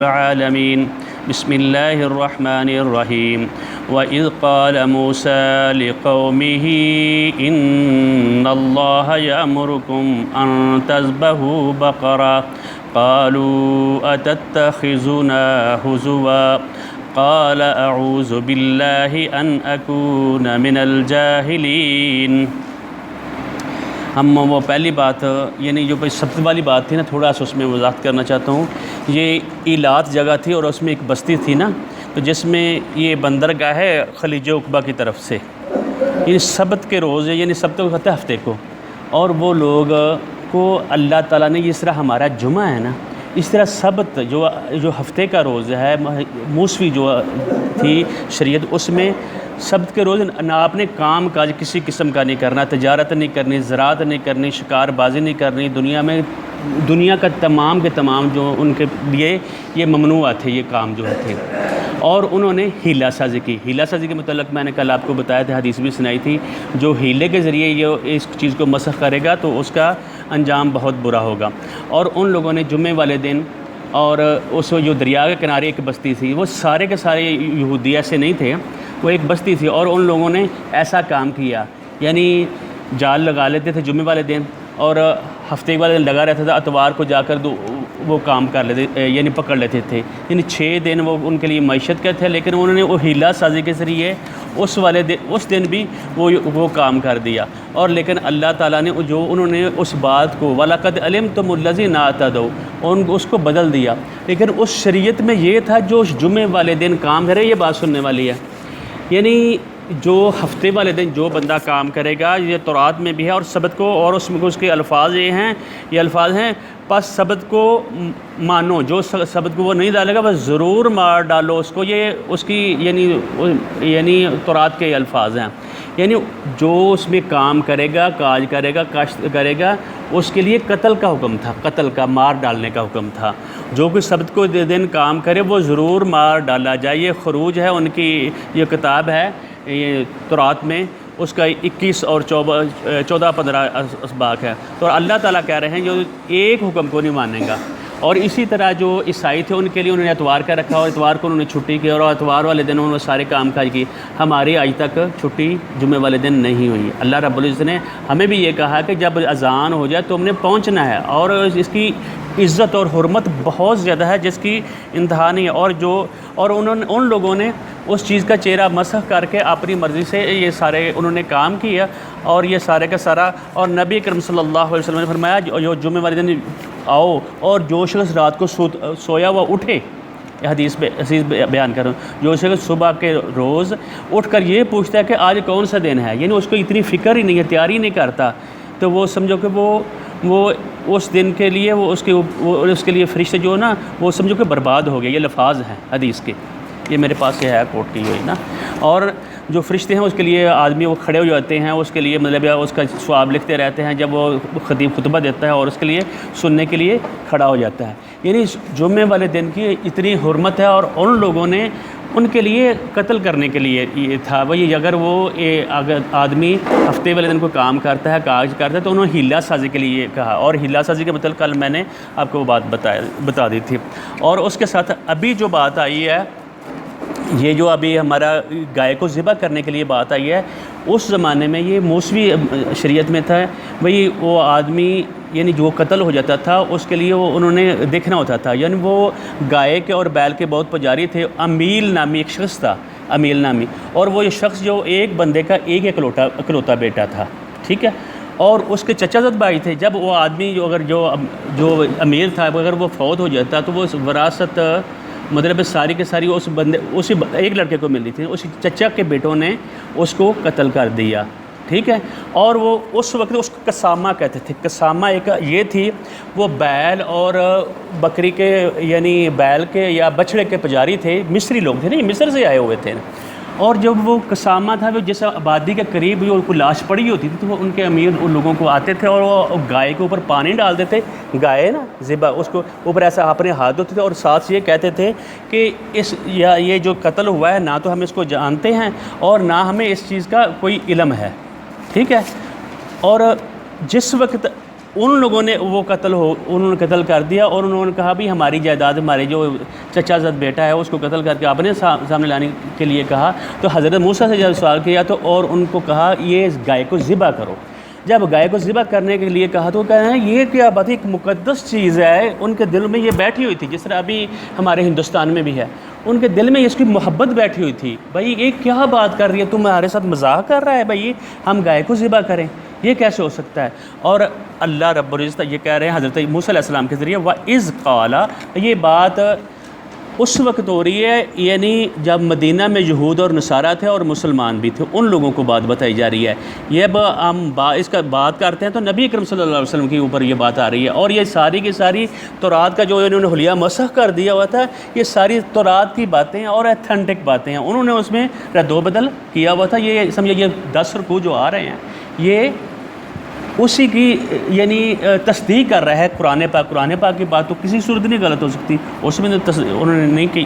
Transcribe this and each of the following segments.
العالمين بسم الله الرحمن الرحيم وإذ قال موسى لقومه إن الله يأمركم أن تذبحوا بقرة قالوا أتتخذنا هزوا قال أعوذ بالله أن أكون من الجاهلين۔ ہم وہ پہلی بات یعنی جو سبت والی بات تھی نا، تھوڑا سا اس میں وضاحت کرنا چاہتا ہوں۔ یہ ایلات جگہ تھی اور اس میں ایک بستی تھی نا، تو جس میں یہ بندرگاہ ہے خلیج عقبہ کی طرف سے، یہ سبت کے روز ہے، یعنی سبت کو کہتے ہیں ہفتے کو، اور وہ لوگ کو اللہ تعالیٰ نے جس طرح ہمارا جمعہ ہے نا، اس طرح سبت جو ہفتے کا روز ہے، موسوی جو تھی شریعت، اس میں سبت کے روز نہ آپ نے کام کاج کسی قسم کا نہیں کرنا، تجارت نہیں کرنی، زراعت نہیں کرنی، شکار بازی نہیں کرنی، دنیا کا تمام کے تمام جو ان کے لیے یہ ممنوع تھے، یہ کام جو تھے۔ اور انہوں نے ہیلہ سازی کی۔ ہیلہ سازی کے متعلق میں نے کل آپ کو بتایا تھا، حدیث بھی سنائی تھی، جو ہیلے کے ذریعے یہ اس چیز کو مسخ کرے گا تو اس کا انجام بہت برا ہوگا۔ اور ان لوگوں نے جمعے والے دن، اور اس جو دریا کے کنارے ایک بستی تھی، وہ سارے کے سارے یہودی ایسے نہیں تھے، وہ ایک بستی تھی، اور ان لوگوں نے ایسا کام کیا، یعنی جال لگا لیتے تھے جمعے والے دن، اور ہفتے والے دن لگا رہتا تھا، اتوار کو جا کر وہ کام کر لیتے، یعنی پکڑ لیتے تھے، یعنی 6 دن وہ ان کے لیے معیشت کے تھے، لیکن انہوں نے وہ ہیلہ سازی کے ذریعے اس دن بھی وہ کام کر دیا۔ اور لیکن اللہ تعالیٰ نے انہوں نے اس بات کو وَلَقَدْ عَلِمْتُمُ الَّذِينَ اعْتَدَوْا اس کو بدل دیا، لیکن اس شریعت میں یہ تھا جو جمعے والے دن کام کرے، یہ بات سننے والی ہے، یعنی جو ہفتے والے دن جو بندہ کام کرے گا، یہ تورات میں بھی ہے، اور سبت کو، اور اس میں اس کے الفاظ یہ الفاظ ہیں، پس سبت کو مانو، جو سبت کو وہ نہیں ڈالے گا بس ضرور مار ڈالو اس کو، یہ اس کی یعنی تورات کے الفاظ ہیں، یعنی جو اس میں کام کرے گا، کاج کرے گا، کاشت کرے گا، اس کے لیے قتل کا حکم تھا، قتل کا، مار ڈالنے کا حکم تھا۔ جو کوئی سبت کو دن کام کرے وہ ضرور مار ڈالا جائے۔ یہ خروج ہے، ان کی یہ کتاب ہے، یہ تورات میں اس کا 21 اور 14-15 اسباق ہے۔ تو اللہ تعالیٰ کہہ رہے ہیں جو ایک حکم کو نہیں مانے گا۔ اور اسی طرح جو عیسائی تھے، ان کے لیے انہوں نے اتوار کا رکھا، اور اتوار کو انہوں نے چھٹی کی، اور اتوار والے دن انہوں نے سارے کام کاج کی۔ ہماری آج تک چھٹی جمعے والے دن نہیں ہوئی۔ اللہ رب العزت نے ہمیں بھی یہ کہا کہ جب اذان ہو جائے تو ہم نے پہنچنا ہے، اور اس کی عزت اور حرمت بہت زیادہ ہے جس کی انتہا نہیں ہے۔ اور ان لوگوں نے اس چیز کا چہرہ مسخ کر کے اپنی مرضی سے یہ سارے انہوں نے کام کیا، اور یہ سارے کا سارا، اور نبی کریم صلی اللہ علیہ وسلم نے فرمایا جو جمعے والے دن آؤ، اور جو شخص رات کو سویا ہوا اٹھے، حدیث بیان کر رہا ہوں، جو شخص صبح کے روز اٹھ کر یہ پوچھتا ہے کہ آج کون سا دن ہے، یعنی اس کو اتنی فکر ہی نہیں ہے، تیاری نہیں کرتا، تو وہ سمجھو کہ وہ اس دن کے لیے اس کے لیے فرشتے جو نا، وہ سمجھو کہ برباد ہو گئے۔ یہ لفاظ ہیں حدیث کے، یہ میرے پاس یہ ہے کوٹ کی ہوئی نا۔ اور جو فرشتے ہیں اس کے لیے آدمی وہ کھڑے ہو جاتے ہیں، اس کے لیے مطلب اس کا ثواب لکھتے رہتے ہیں جب وہ خطیب خطبہ دیتا ہے، اور اس کے لیے سننے کے لیے کھڑا ہو جاتا ہے۔ یعنی جمعے والے دن کی اتنی حرمت ہے، اور ان لوگوں نے ان کے لیے قتل کرنے کے لیے یہ تھا، وہی اگر آدمی ہفتے والے دن کو کام کرتا ہے، کاج کرتا ہے، تو انہوں نے ہیلہ سازی کے لیے کہا، اور ہیلہ سازی کے مطلب کل میں نے آپ کو وہ بات بتا دی تھی۔ اور اس کے ساتھ ابھی جو بات آئی ہے، یہ جو ابھی ہمارا گائے کو ذبح کرنے کے لیے بات آئی ہے، اس زمانے میں یہ موسوی شریعت میں تھا، وہی وہ آدمی یعنی جو قتل ہو جاتا تھا اس کے لیے وہ انہوں نے دیکھنا ہوتا تھا، یعنی وہ گائے کے اور بیل کے بہت پجاری تھے۔ امیل نامی ایک شخص تھا، امیل نامی، اور وہ یہ شخص جو ایک بندے کا ایک اکلوتا بیٹا تھا، ٹھیک ہے، اور اس کے چچا زاد بھائی تھے۔ جب وہ آدمی جو امیر تھا، اگر وہ فوت ہو جاتا تو وہ وراثت مطلب ساری کے ساری اسی ایک لڑکے کو ملتی تھی، اسی چچا کے بیٹوں نے اس کو قتل کر دیا، ٹھیک ہے۔ اور وہ اس وقت اس کو قسامہ کہتے تھے۔ قسامہ ایک یہ تھی، وہ بیل اور بکری کے یعنی بیل کے یا بچڑے کے پجاری تھے، مصری لوگ تھے نا، یہ مصر سے آئے ہوئے تھے۔ اور جب وہ قسامہ تھا، وہ جس آبادی کے قریب جو کوئی لاش پڑی ہوتی تھی تو وہ ان کے امیر ان لوگوں کو آتے تھے، اور وہ گائے کے اوپر پانی ڈال دیتے، گائے نا ذبح، اس کو اوپر ایسا اپنے ہاتھ دھوتے تھے، اور ساتھ یہ کہتے تھے کہ یہ جو قتل ہوا ہے، نہ تو ہم اس کو جانتے ہیں اور نہ ہمیں اس چیز کا کوئی علم ہے، ٹھیک ہے۔ اور جس وقت ان لوگوں نے وہ انہوں نے قتل کر دیا، اور انہوں نے کہا بھی ہماری جائیداد، ہمارے جو چچا زد بیٹا ہے اس کو قتل کر کے آپ نے سامنے لانے کے لیے کہا۔ تو حضرت موسیٰ سے جب سوال کیا تو اور ان کو کہا یہ اس گائے کو ذبح کرو۔ جب گائے کو ذبح کرنے کے لیے کہا تو کہہ رہے ہیں یہ کیا بات ہے، ایک مقدس چیز ہے۔ ان کے دل میں یہ بیٹھی ہوئی تھی، جس طرح ابھی ہمارے ہندوستان میں بھی ہے، ان کے دل میں اس کی محبت بیٹھی ہوئی تھی۔ بھائی یہ کیا بات کر رہی ہے، تم ہمارے ساتھ مذاق کر رہا ہے بھائی ہم گائے کو ذبح کریں، یہ کیسے ہو سکتا ہے؟ اور اللہ رب العزت یہ کہہ رہے ہیں حضرت موسیٰ علیہ السلام کے ذریعے، وَإِذْ قَالَ، یہ بات اس وقت ہو رہی ہے، یعنی جب مدینہ میں یہود اور نصارہ تھے اور مسلمان بھی تھے، ان لوگوں کو بات بتائی جا رہی ہے۔ یہ ہم اس کا بات کرتے ہیں تو نبی اکرم صلی اللہ علیہ وسلم کے اوپر یہ بات آ رہی ہے، اور یہ ساری کی ساری تورات کا جو انہوں نے حلیہ مسخ کر دیا ہوا تھا، یہ ساری تورات کی باتیں اور ایتھنٹک باتیں ہیں، انہوں نے اس میں رد و بدل کیا ہوا تھا۔ یہ سمجھے یہ 10 رکوع جو آ رہے ہیں یہ اسی کی یعنی تصدیق کر رہا ہے قرآن پاک کی بات تو کسی صورت نہیں غلط ہو سکتی، اس میں انہوں نے نہیں کی،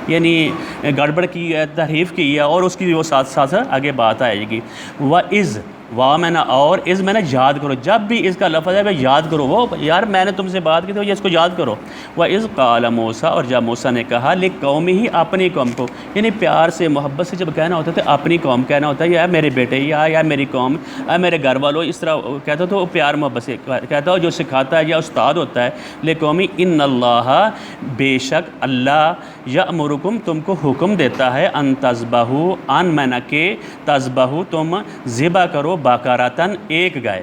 یعنی گڑبڑ کی ہے، تحریف کی ہے، اور اس کی وہ ساتھ ساتھ آگے بات آئے گی۔ وَإِذْ، واہ میں نا اور، از میں نے یاد کرو، جب بھی اس کا لفظ ہے کہ یاد کرو، وہ یار میں نے تم سے بات کی تو یہ اس کو یاد کرو۔ وَإِذْ قَالَ مُوسَىٰ، اور جب موسیٰ نے کہا لِقَوْمِهِ، اپنی قوم کو، یعنی پیار سے محبت سے جب کہنا ہوتا ہے تو اپنی قوم کہنا ہوتا ہے، یا میرے بیٹے، یا میری قوم، یا میرے گھر والوں، اس طرح کہتا تو پیار محبت سے کہتا ہو، جو سکھاتا ہے یا استاد ہوتا ہے۔ لِقَوْمِهِ إِنَّ اللَّهَ، بے شک اللہ، یأمرکم، تم کو حکم دیتا ہے، ان تذبحوا، ان میں نہ کہ تذبحوا، تم ذبح کرو، باقارتاً، ایک گائے،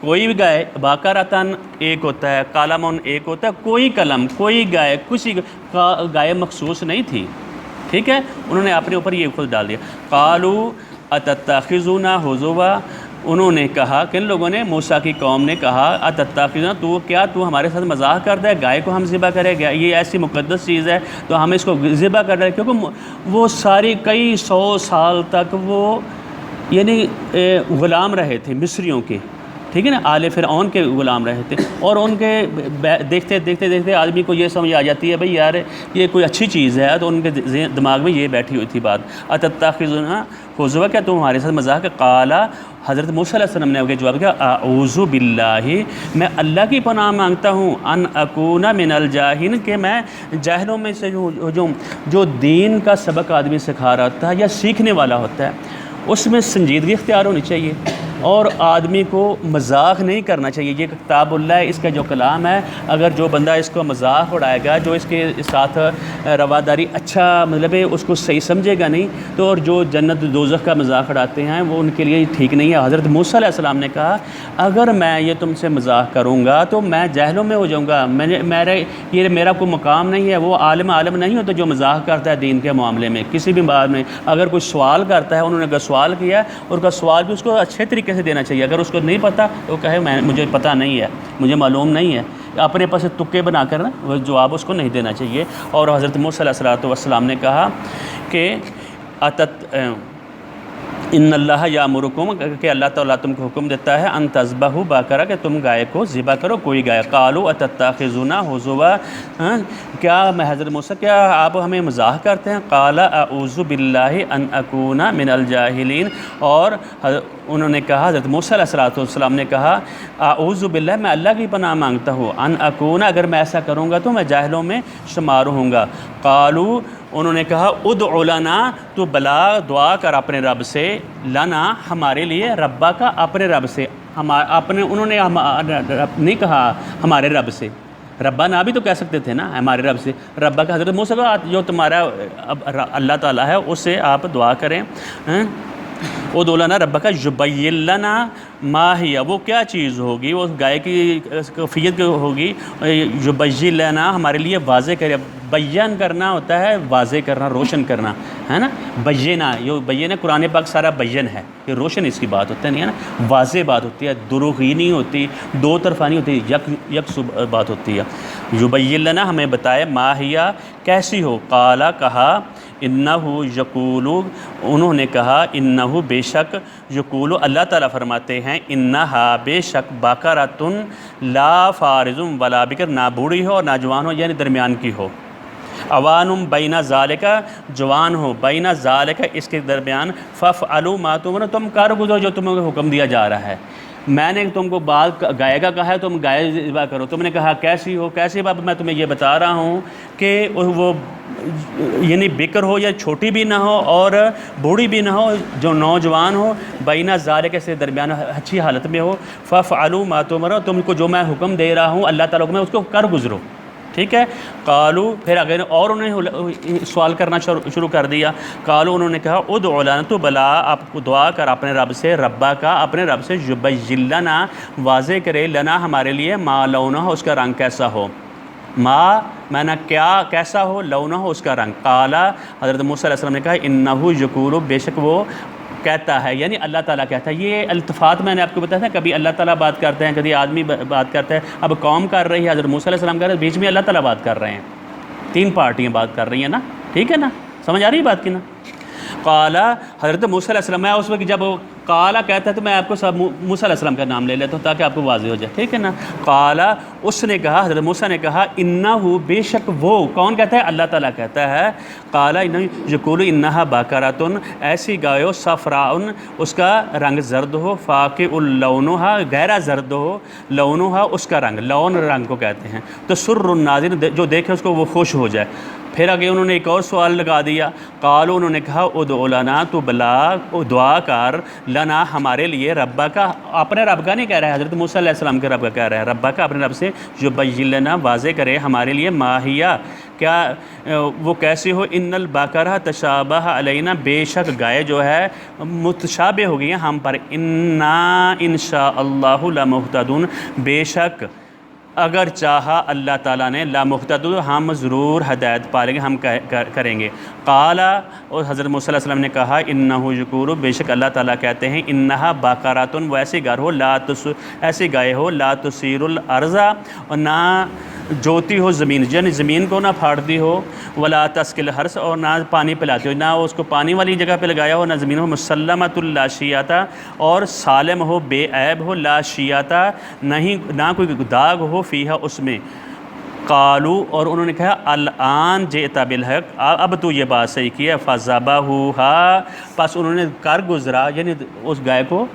کوئی بھی گائے، باقارتاً ایک ہوتا ہے، قلمن ایک ہوتا ہے، کوئی قلم، کوئی گائے، کسی گائے مخصوص نہیں تھی، ٹھیک ہے، انہوں نے اپنے اوپر یہ خود ڈال دیا۔ قالوا اتتخذونا ہزوا، انہوں نے کہا، کن لوگوں نے؟ موسیٰ کی قوم نے کہا، اتتخذونا، تو ہمارے ساتھ مذاق کرتا ہے، گائے کو ہم ذبح کرے گا، یہ ایسی مقدس چیز ہے تو ہم اس کو ذبح کر رہے ہیں، کیونکہ وہ ساری کئی 100 سال تک وہ یعنی غلام رہے تھے مصریوں کے، ٹھیک ہے نا، آل فرعون کے غلام رہے تھے، اور ان کے دیکھتے آدمی کو یہ سمجھ آ جاتی ہے بھئی یار یہ کوئی اچھی چیز ہے، تو ان کے دماغ میں یہ بیٹھی ہوئی تھی بات۔ اتتخذونا ہزوا، کیا تم ہمارے ساتھ مذاق ہے؟ قال، حضرت موسیٰ علیہ السلام نے جواب کیا، اعوذ باللہ، میں اللہ کی پناہ مانگتا ہوں، ان اکون من الجاہلین، کہ میں جاہلوں میں سے جو دین کا سبق آدمی سکھا رہا ہوتا ہے یا سیکھنے والا ہوتا ہے، اس میں سنجیدگی اختیار ہونی چاہیے، اور آدمی کو مذاق نہیں کرنا چاہیے۔ یہ کتاب اللہ ہے، اس کا جو کلام ہے، اگر جو بندہ اس کو مذاق اڑائے گا، جو اس کے ساتھ رواداری اچھا مطلب ہے اس کو صحیح سمجھے گا نہیں، تو اور جو جنت دوزخ کا مذاق اڑاتے ہیں وہ ان کے لیے ٹھیک نہیں ہے۔ حضرت موسیٰ علیہ السلام نے کہا اگر میں یہ تم سے مذاق کروں گا تو میں جاہلوں میں ہو جاؤں گا، میرا کوئی مقام نہیں ہے، وہ عالم نہیں ہوتا جو مذاق کرتا ہے دین کے معاملے میں کسی بھی بات میں۔ اگر کوئی سوال کرتا ہے، انہوں نے اگر سوال کیا اور کا سوال بھی اس کو اچھے طریقے سے دینا چاہیے، اگر اس کو نہیں پتہ تو کہے مجھے پتہ نہیں ہے، مجھے معلوم نہیں ہے، اپنے پاس تکے بنا کر نا وہ جواب اس کو نہیں دینا چاہیے۔ اور حضرت موسیٰ علیہ السلام نے کہا کہ ان اللہ یامرکم، کہ اللہ تعالیٰ تم کو حکم دیتا ہے، ان تذبحوا بقرہ، کہ تم گائے کو ذبح کرو، کوئی گائے۔ قالوا اتتخذونا ہزوا، کیا میں حضرت موسیٰ کیا آپ ہمیں مذاق کرتے ہیں؟ قال اعوذ باللہ ان اکون من الجاہلین، اور انہوں نے کہا، حضرت موسیٰ علیہ السلام نے کہا اعوذ باللہ، میں اللہ کی پناہ مانگتا ہوں، ان اکون، اگر میں ایسا کروں گا تو میں جاہلوں میں شمار ہوں گا۔ قالوا، انہوں نے کہا ادع لنا، تو بلا دعا کر اپنے رب سے، لنا ہمارے لیے، ربا کا اپنے رب سے، انہوں نے نہیں کہا ہمارے رب سے، ربا نہ بھی تو کہہ سکتے تھے نا، ہمارے رب سے، ربا کا حضرت موسیٰ کا جو تمہارا اللہ تعالیٰ ہے اس سے آپ دعا کریں۔ ادع لنا ربک یبین لنا ما ہی، وہ کیا چیز ہوگی، وہ گائے کی کیفیت ہوگی، یبین لنا ہمارے لیے واضح کرے، بیان کرنا ہوتا ہے واضح کرنا، روشن کرنا ہے نا، بینا، یہ بیان قرآن پاک سارا بیان ہے، یہ روشن اس کی بات ہوتا ہے نہیں ہے نا، واضح بات ہوتی ہے، دروغی نہیں ہوتی، دو طرفہ نہیں ہوتی، یک بات ہوتی ہے۔ یبین لنا، ہمیں بتائے، ما ہی، کیسی ہو، قالا، کہا، انہو یقول، انہوں نے کہا، انہو بے شک، یقول اللہ تعالیٰ فرماتے ہیں، انہا بے شک، بقرۃ لا فارض ولا بکر، نہ بوڑھی ہو اور نہ جوان ہو، یعنی درمیان کی ہو، عوانم بین ذالک، جوان ہو، بین ذالک، اس کے درمیان، فافعلوا ما تؤمرون، تم کر گزرو جو تمہیں حکم دیا جا رہا ہے۔ میں نے تم کو بات گائے کا کہا ہے تم گائے ذبح کرو، تم نے کہا کیسی ہو، کیسی بات؟ میں تمہیں یہ بتا رہا ہوں کہ وہ یعنی بکر ہو یا چھوٹی بھی نہ ہو اور بوڑھی بھی نہ ہو، جو نوجوان ہو، بینہ ذالک کے درمیان اچھی حالت میں ہو، فافعلوا ما تؤمرون، تم کو جو میں حکم دے رہا ہوں اللہ تعالیٰ کو میں اس کو کر گزرو، ٹھیک ہے۔ قالو، پھر اگر اور انہوں نے سوال کرنا شروع کر دیا، قالو، انہوں نے کہا ادع لنا، تو بلا آپ کو دعا کر اپنے رب سے، ربا کا اپنے رب سے، یبین لنا واضح کرے، لنا ہمارے لیے، ما لونہ اس کا رنگ کیسا ہو، ما معنی کیا کیسا ہو، لونہ اس کا رنگ، قالا حضرت موسیٰ علیہ السلام نے کہا انہو یقول، بے شک وہ کہتا ہے، یعنی اللہ تعالیٰ کہتا ہے۔ یہ التفات میں نے آپ کو بتایا تھا، کبھی اللہ تعالیٰ بات کرتے ہیں، کبھی آدمی بات کرتا ہے، اب قوم کر رہی ہے، حضرت موسیٰ علیہ السلام کر رہے ہیں، بیچ میں اللہ تعالیٰ بات کر رہے ہیں، تین پارٹیاں بات کر رہی ہیں نا، ٹھیک ہے نا، سمجھ آ رہی ہے بات کی نا۔ قالا حضرت موسیٰ علیہ السلام، میں اس وقت جب قالا کہتا ہے تو میں آپ کو سب موسیٰ علیہ السلام کا نام لے لیتا ہوں تاکہ آپ کو واضح ہو جائے، ٹھیک ہے نا۔ قالا، اس نے کہا، حضرت موسیٰ نے کہا، انہو بے شک وہ، کون کہتا ہے؟ اللہ تعالیٰ کہتا ہے، قالا انہو یقول انہا باقراتن، ایسی گائے ہو، صفراءن اس کا رنگ زرد ہو، فاقع لونہا گہرا زرد ہو، لونہا اس کا رنگ، لون رنگ کو کہتے ہیں، تو سر الناظر جو دیکھے اس کو وہ خوش ہو جائے۔ پھر آگے انہوں نے ایک اور سوال لگا دیا، قالو انہوں نے کہا ادع لنا، تو بلا دعا کر، لنا ہمارے لیے، ربا کا اپنے رب کا نہیں کہہ رہا ہے، حضرت موسیٰ علیہ السلام کے رب کا کہہ رہا ہے، ربا کا اپنے رب سے، یبین لنا واضح کرے ہمارے لیے، ماہیہ کیا وہ کیسی ہو، ان البقرہ تشابہ علینا، بے شک گائے جو ہے متشابہ ہو گئی ہیں ہم پر، انا انشاء اللہ لمہتدون، بے شک اگر چاہا اللہ تعالیٰ نے، لامہتدون ہم ضرور ہدایت پالیں گے، ہم کریں گے۔ قالا، اور حضرت موسیٰ علیہ السلام نے کہا، انہو یقول، بے شک اللہ تعالیٰ کہتے ہیں، انہا باقراتن، وہ ایسی گائے ہو، ایسی گائے ہو، لا تثیر الارض، اور نہ جوتی ہو زمین، یعنی زمین کو نہ پھاڑتی ہو، ولا تسقی الحرث، اور نہ پانی پلاتی ہو، نہ اس کو پانی والی جگہ پہ لگایا ہو، نہ زمین ہو، مسلمۃ لا شیاتا، اور سالم ہو، بے عیب ہو، لا شیاتا نہیں، نہ کوئی داغ ہو، فیہا اس میں۔ قالو، اور انہوں نے کہا، الآن جئت بالحق، اب تو یہ بات صحیح کی ہے، فذبحوہا، پس انہوں نے کر گزرا، یعنی اس گائے کو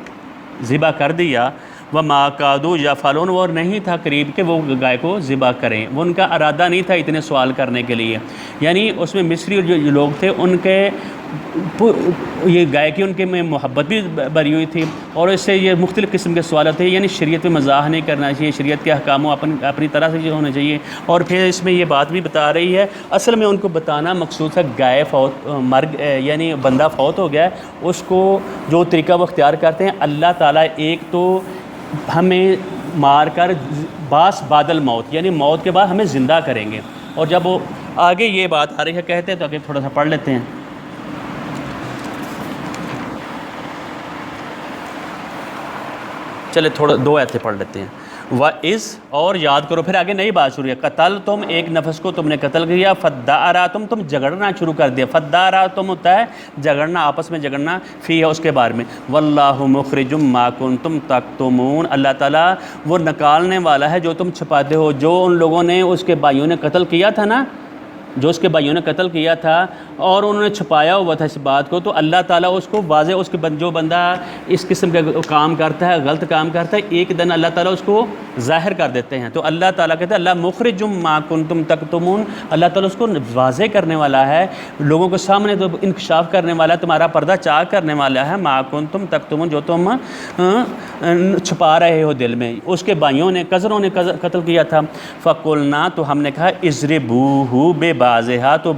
ذبح کر دیا، وما کادوا یفعلون، اور نہیں تھا قریب کہ وہ گائے کو ذبح کریں، وہ ان کا ارادہ نہیں تھا اتنے سوال کرنے کے لیے، یعنی اس میں مصری جو لوگ تھے ان کے یہ گائے کی ان کے میں محبت بھی بری ہوئی تھی، اور اس سے یہ مختلف قسم کے سوالات تھے، یعنی شریعت میں مزاح نہیں کرنا چاہیے، شریعت کے احکام اپنی طرح سے ہونا چاہیے، اور پھر اس میں یہ بات بھی بتا رہی ہے، اصل میں ان کو بتانا مقصود تھا، گائے یعنی بندہ فوت ہو گیا ہے، اس کو جو طریقہ وہ اختیار کرتے ہیں، اللہ تعالیٰ ایک تو ہمیں مار کر باس بعد الموت، یعنی موت کے بعد ہمیں زندہ کریں گے، اور جب وہ آگے یہ بات آ رہی ہے کہتے ہیں تو آگے تھوڑا سا پڑھ لیتے ہیں۔ چلے تھوڑا 2 آیتیں پڑھ لیتے ہیں۔ وَإِذْ، اور یاد کرو، پھر آگے نئی بات شروع ہے، قتل تم ایک نفس کو تم نے قتل کیا، فَدَّارَأْتُمْ تم جھگڑنا شروع کر دیا، فَدَّارَأْتُمْ ہوتا ہے جھگڑنا، آپس میں جھگڑنا، فیہا اس کے بارے میں، وَاللَّهُ مُخْرِجٌ مَا كُنْتُمْ تَكْتُمُونَ، اللہ تعالیٰ وہ نکالنے والا ہے جو تم چھپاتے ہو، جو ان لوگوں نے اس کے بھائیوں نے قتل کیا تھا نا، جو اس کے بھائیوں نے قتل کیا تھا اور انہوں نے چھپایا ہوا تھا اس بات کو، تو اللہ تعالیٰ اس کو واضح، اس کے جو بندہ اس قسم کا کام کرتا ہے، غلط کام کرتا ہے، ایک دن اللہ تعالیٰ اس کو ظاہر کر دیتے ہیں، تو اللہ تعالیٰ کہتے ہیں اللہ مخرجم ما کنتم تکتمون، اللہ تعالیٰ اس کو واضح کرنے والا ہے، لوگوں کے سامنے تو انکشاف کرنے والا ہے، تمہارا پردہ چاک کرنے والا ہے، ما کنتم تکتمون جو تم چھپا رہے ہو دل میں، اس کے بھائیوں نے، کزنوں نے قتل کیا تھا، فقلنا، تو ہم نے کہا، اضربوہ ببعضھا، تو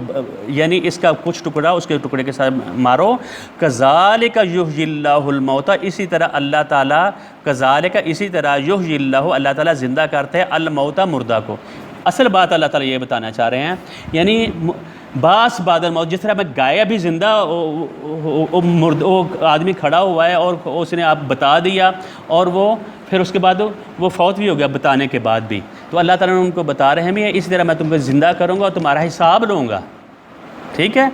یعنی اس کا کچھ ٹکڑا اس کے ٹکڑے کے ساتھ مارو، کذالک یحیی اللہ الموتى، اسی طرح اللہ تعالیٰ، کذالک اسی طرح، یحیی اللہ اللہ تعالیٰ زندہ کرتے ہیں، الموتى مردہ کو۔ اصل بات اللہ تعالیٰ یہ بتانا چاہ رہے ہیں، یعنی باس بعد الموت، جس طرح میں گائے بھی زندہ، وہ آدمی کھڑا ہوا ہے اور اس نے آپ بتا دیا، اور وہ پھر اس کے بعد وہ فوت بھی ہو گیا بتانے کے بعد بھی، تو اللہ تعالیٰ نے ان کو بتا رہے ہیں اسی طرح میں تم کو زندہ کروں گا اور تمہارا حساب لوں گا، ٹھیک ہے۔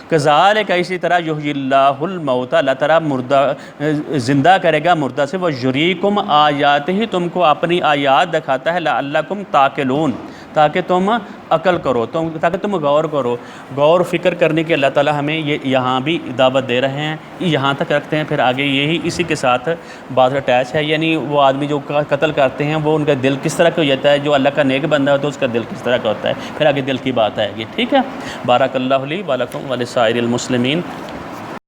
کذالک اسی طرح یحیی اللہ الموتى، اللہ تعالیٰ مردہ زندہ کرے گا مردہ سے، وہ یریکم آیاتہ، تم کو اپنی آیات دکھاتا ہے، لعلکم تعقلون، تاکہ تم عقل کرو، تاکہ تم غور کرو۔ غور و فکر کرنے کی اللہ تعالیٰ ہمیں یہاں بھی دعوت دے رہے ہیں، یہاں تک رکھتے ہیں، پھر آگے یہی اسی کے ساتھ بات اٹیچ ہے، یعنی وہ آدمی جو قتل کرتے ہیں وہ ان کا دل کس طرح کا ہو جاتا ہے، جو اللہ کا نیک بندہ ہوتا ہے اس کا دل کس طرح کا ہوتا ہے، پھر آگے دل کی بات آئے گی، ٹھیک ہے۔ بارک اللہ لی ولکم ولسائر المسلمین۔